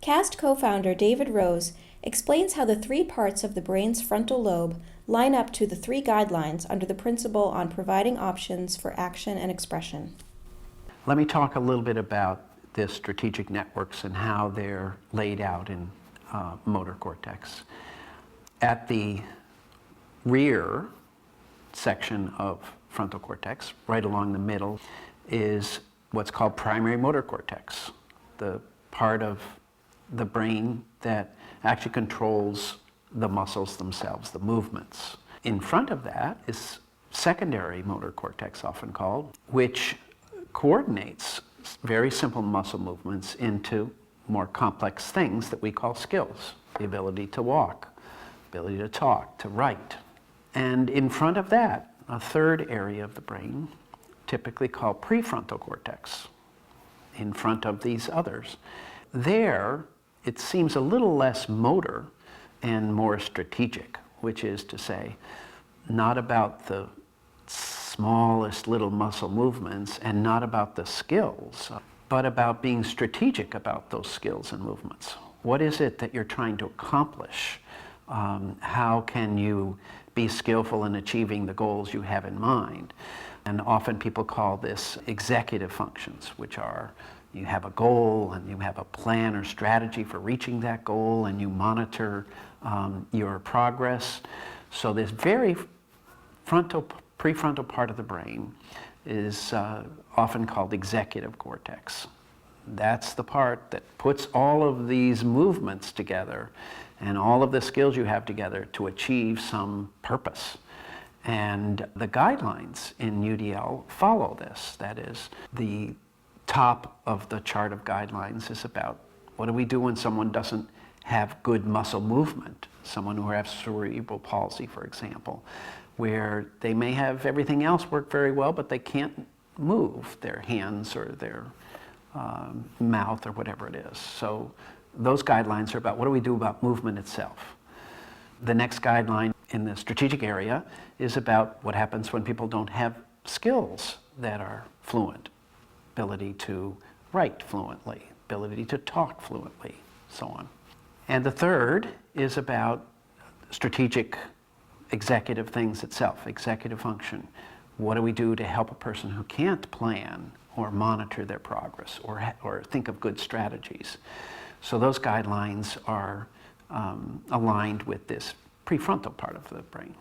CAST co-founder David Rose explains how the three parts of the brain's frontal lobe line up to the three guidelines under the principle on providing options for action and expression. Let me talk a little bit about the strategic networks and how they're laid out in motor cortex. At the rear section of frontal cortex, right along the middle, is what's called primary motor cortex, the part of the brain that actually controls the muscles themselves, the movements. In front of that is secondary motor cortex, often called, which coordinates very simple muscle movements into more complex things that we call skills. The ability to walk, ability to talk, to write. And in front of that, a third area of the brain, typically called prefrontal cortex, in front of these others. There, it seems a little less motor and more strategic, which is to say, not about the smallest little muscle movements and not about the skills, but about being strategic about those skills and movements. What is it that you're trying to accomplish? How can you be skillful in achieving the goals you have in mind? And often people call this executive functions, which are you have a goal and you have a plan or strategy for reaching that goal and you monitor your progress. So this very prefrontal part of the brain is often called executive cortex. That's the part that puts all of these movements together and all of the skills you have together to achieve some purpose. And the guidelines in UDL follow this. That is, the top of the chart of guidelines is about what do we do when someone doesn't have good muscle movement, someone who has cerebral palsy, for example, where they may have everything else work very well, but they can't move their hands or their mouth or whatever it is. So those guidelines are about what do we do about movement itself. The next guideline in the strategic area is about what happens when people don't have skills that are fluent, ability to write fluently, ability to talk fluently, so on. And the third is about strategic executive things itself, executive function. What do we do to help a person who can't plan or monitor their progress or think of good strategies? So those guidelines are aligned with this prefrontal part of the brain.